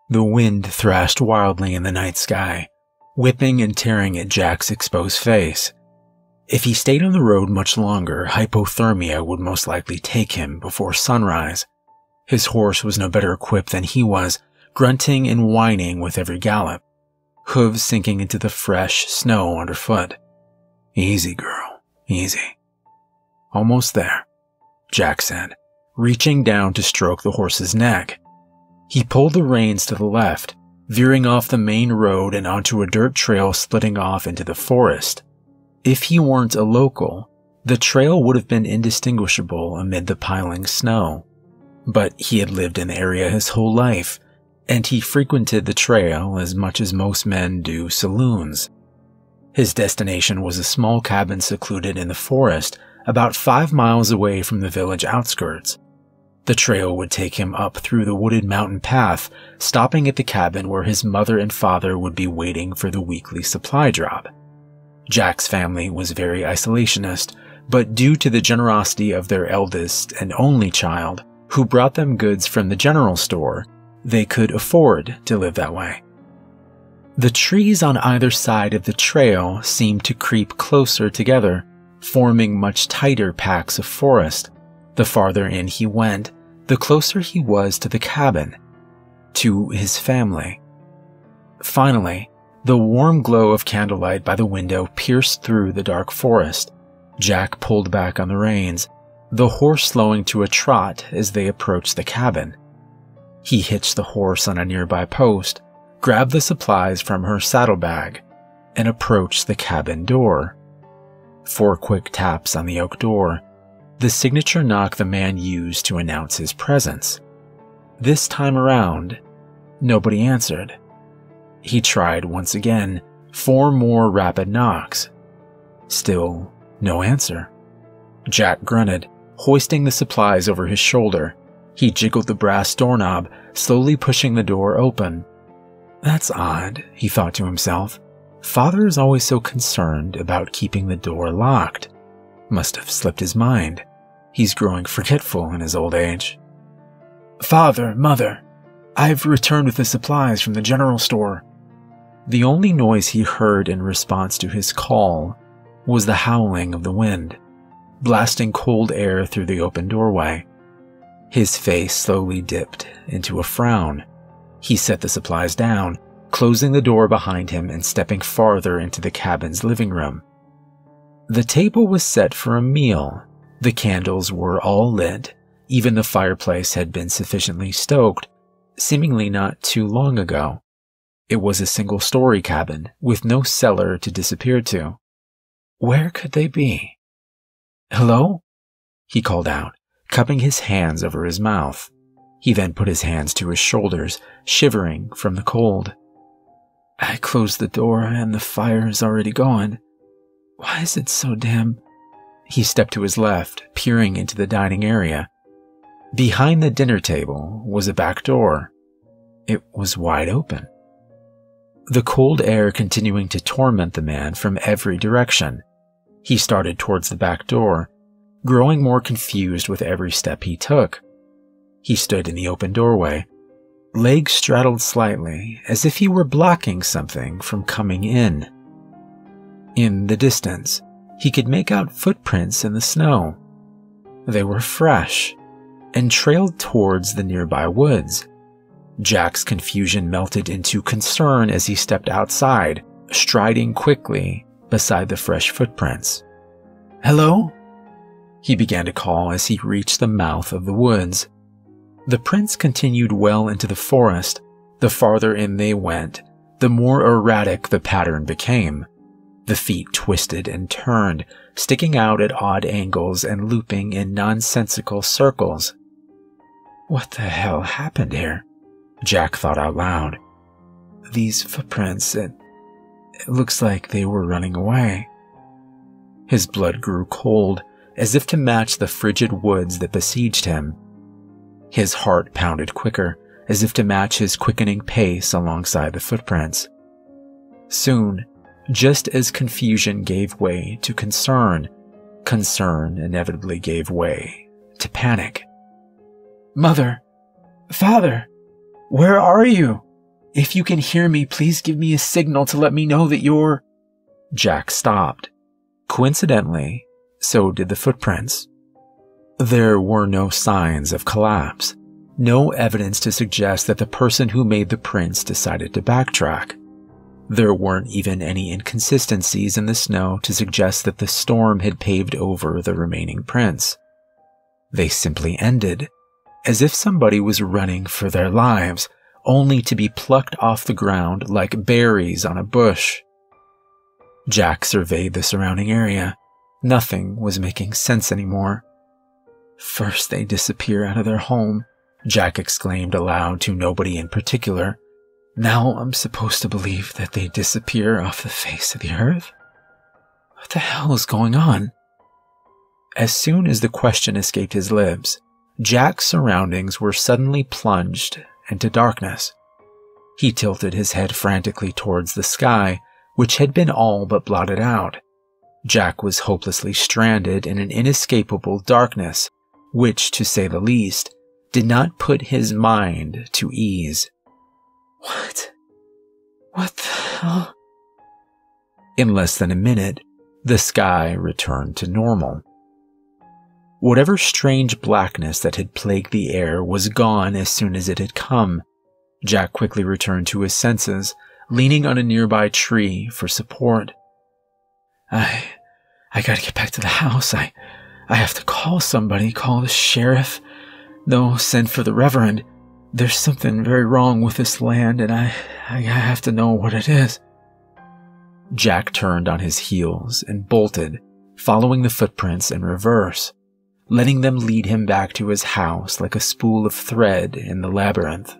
The wind thrashed wildly in the night sky, whipping and tearing at Jack's exposed face. If he stayed on the road much longer, hypothermia would most likely take him before sunrise. His horse was no better equipped than he was, grunting and whining with every gallop, hooves sinking into the fresh snow underfoot. "Easy, girl, easy." "Almost there," Jack said, reaching down to stroke the horse's neck. He pulled the reins to the left, veering off the main road and onto a dirt trail splitting off into the forest. If he weren't a local, the trail would have been indistinguishable amid the piling snow. But he had lived in the area his whole life, and he frequented the trail as much as most men do saloons. His destination was a small cabin secluded in the forest, about 5 miles away from the village outskirts. The trail would take him up through the wooded mountain path, stopping at the cabin where his mother and father would be waiting for the weekly supply drop. Jack's family was very isolationist, but due to the generosity of their eldest and only child, who brought them goods from the general store, they could afford to live that way. The trees on either side of the trail seemed to creep closer together, forming much tighter packs of forest. The farther in he went, the closer he was to the cabin, to his family. Finally, the warm glow of candlelight by the window pierced through the dark forest. Jack pulled back on the reins, the horse slowing to a trot as they approached the cabin. He hitched the horse on a nearby post, grabbed the supplies from her saddlebag, and approached the cabin door. 4 quick taps on the oak door, the signature knock the man used to announce his presence. This time around, nobody answered. He tried once again, 4 more rapid knocks. Still no answer. Jack grunted, hoisting the supplies over his shoulder. He jiggled the brass doorknob, slowly pushing the door open. "That's odd," he thought to himself. "Father is always so concerned about keeping the door locked. Must have slipped his mind. He's growing forgetful in his old age." "Father, Mother, I've returned with the supplies from the general store." The only noise he heard in response to his call was the howling of the wind, blasting cold air through the open doorway. His face slowly dipped into a frown. He set the supplies down, closing the door behind him and stepping farther into the cabin's living room. The table was set for a meal. The candles were all lit. Even the fireplace had been sufficiently stoked, seemingly not too long ago. It was a single-story cabin, with no cellar to disappear to. Where could they be? "Hello?" he called out, cupping his hands over his mouth. He then put his hands to his shoulders, shivering from the cold. "I closed the door and the fire is already gone. Why is it so damn—" He stepped to his left, peering into the dining area. Behind the dinner table was a back door. It was wide open, the cold air continuing to torment the man from every direction. He started towards the back door, growing more confused with every step he took. He stood in the open doorway, legs straddled slightly, as if he were blocking something from coming in. In the distance, he could make out footprints in the snow. They were fresh and trailed towards the nearby woods. Jack's confusion melted into concern as he stepped outside, striding quickly beside the fresh footprints. "Hello?" he began to call as he reached the mouth of the woods. The prints continued well into the forest. The farther in they went, the more erratic the pattern became. The feet twisted and turned, sticking out at odd angles and looping in nonsensical circles. What the hell happened here? Jack thought out loud. These footprints, it looks like they were running away. His blood grew cold, as if to match the frigid woods that besieged him. His heart pounded quicker, as if to match his quickening pace alongside the footprints. Soon, just as confusion gave way to concern, concern inevitably gave way to panic. "Mother! Father! Where are you?" If you can hear me, please give me a signal to let me know that you're—" Jack stopped. Coincidentally, so did the footprints. There were no signs of collapse, no evidence to suggest that the person who made the prints decided to backtrack. There weren't even any inconsistencies in the snow to suggest that the storm had paved over the remaining prints. They simply ended, as if somebody was running for their lives, only to be plucked off the ground like berries on a bush. Jack surveyed the surrounding area. Nothing was making sense anymore. "First they disappear out of their home," Jack exclaimed aloud to nobody in particular. "Now I'm supposed to believe that they disappear off the face of the earth? What the hell is going on?" As soon as the question escaped his lips, Jack's surroundings were suddenly plunged into darkness. He tilted his head frantically towards the sky, which had been all but blotted out. Jack was hopelessly stranded in an inescapable darkness, which, to say the least, did not put his mind to ease. What the hell? In less than a minute, the sky returned to normal. Whatever strange blackness that had plagued the air was gone as soon as it had come. Jack quickly returned to his senses, leaning on a nearby tree for support. I gotta get back to the house. I have to call somebody, call the sheriff. No, send for the reverend. There's something very wrong with this land, and I have to know what it is." Jack turned on his heels and bolted, following the footprints in reverse, letting them lead him back to his house like a spool of thread in the labyrinth.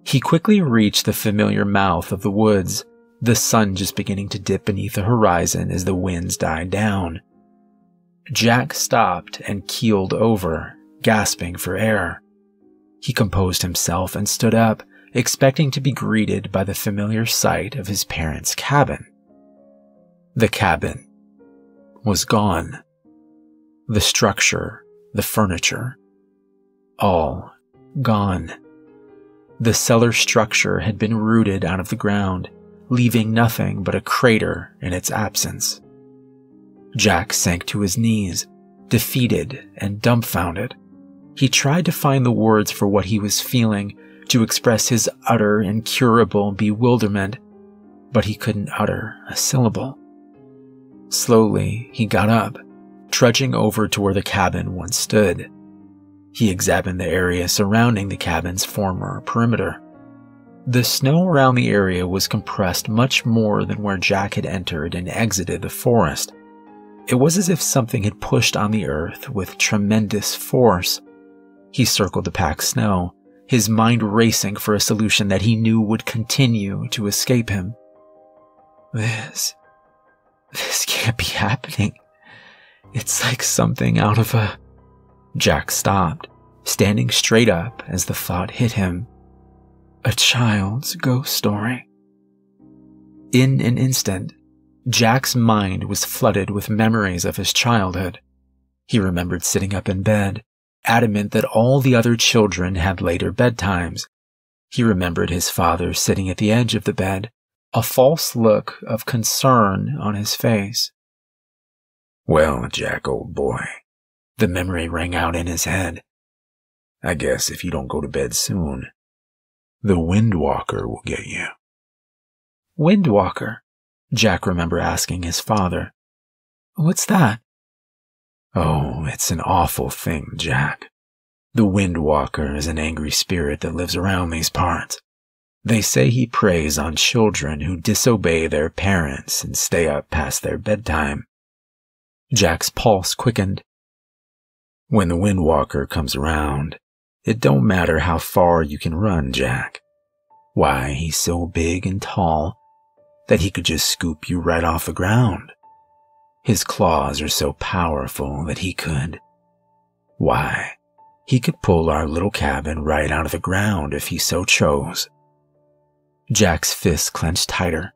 He quickly reached the familiar mouth of the woods, the sun just beginning to dip beneath the horizon as the winds died down. Jack stopped and keeled over, gasping for air. He composed himself and stood up, expecting to be greeted by the familiar sight of his parents' cabin. The cabin was gone. The structure, the furniture, all gone. The cellar structure had been rooted out of the ground, leaving nothing but a crater in its absence. Jack sank to his knees, defeated and dumbfounded. He tried to find the words for what he was feeling, to express his utter, incurable bewilderment, but he couldn't utter a syllable. Slowly, he got up, trudging over to where the cabin once stood. He examined the area surrounding the cabin's former perimeter. The snow around the area was compressed much more than where Jack had entered and exited the forest. It was as if something had pushed on the earth with tremendous force. He circled the packed snow, his mind racing for a solution that he knew would continue to escape him. This can't be happening. It's like something out of a... Jack stopped, standing straight up as the thought hit him. A child's ghost story. In an instant, Jack's mind was flooded with memories of his childhood. He remembered sitting up in bed, adamant that all the other children had later bedtimes. He remembered his father sitting at the edge of the bed, a false look of concern on his face. "Well, Jack, old boy," the memory rang out in his head, "I guess if you don't go to bed soon, the Windwalker will get you." "Windwalker?" Jack remembered asking his father. "What's that?" "Oh, it's an awful thing, Jack. The Windwalker is an angry spirit that lives around these parts. They say he preys on children who disobey their parents and stay up past their bedtime." Jack's pulse quickened. "When the Windwalker comes around, it don't matter how far you can run, Jack. Why, he's so big and tall that he could just scoop you right off the ground. His claws are so powerful that he could pull our little cabin right out of the ground if he so chose." Jack's fists clenched tighter.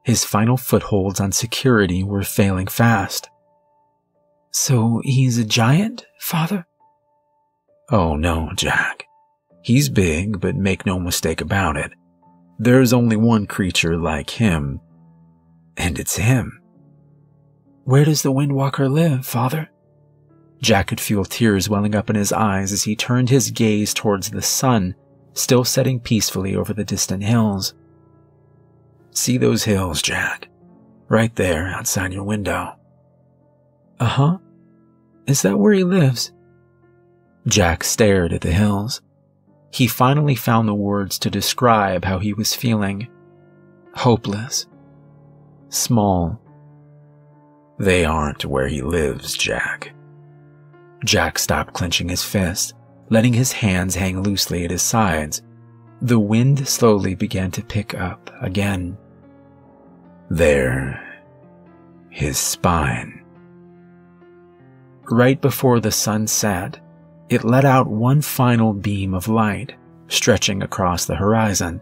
His final footholds on security were failing fast. "So he's a giant, father?" "Oh no, Jack. He's big, but make no mistake about it, there's only one creature like him, and it's him. Where does the Windwalker live, Father? Jack could feel tears welling up in his eyes as he turned his gaze towards the sun, still setting peacefully over the distant hills. See those hills, Jack? Right there outside your window. Uh-huh. Is that where he lives? Jack stared at the hills. He finally found the words to describe how he was feeling. Hopeless. Small. They aren't where he lives, Jack. Jack stopped clenching his fist, letting his hands hang loosely at his sides. The wind slowly began to pick up again. There. His spine. Right before the sun set, it let out one final beam of light, stretching across the horizon.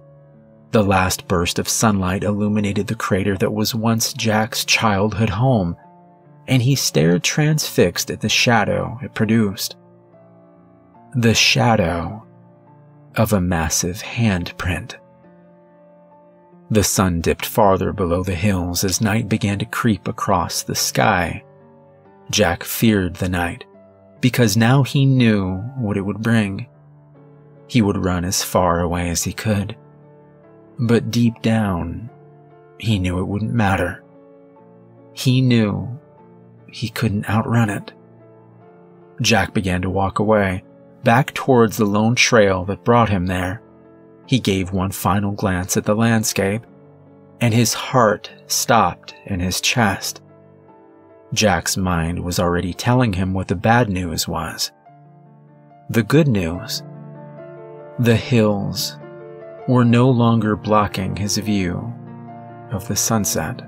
The last burst of sunlight illuminated the crater that was once Jack's childhood home, and he stared transfixed at the shadow it produced. The shadow of a massive handprint. The sun dipped farther below the hills as night began to creep across the sky. Jack feared the night, because now he knew what it would bring. He would run as far away as he could. But deep down, he knew it wouldn't matter. He knew he couldn't outrun it. Jack began to walk away, back towards the lone trail that brought him there. He gave one final glance at the landscape, and his heart stopped in his chest. Jack's mind was already telling him what the bad news was. The good news. The hills were no longer blocking his view of the sunset.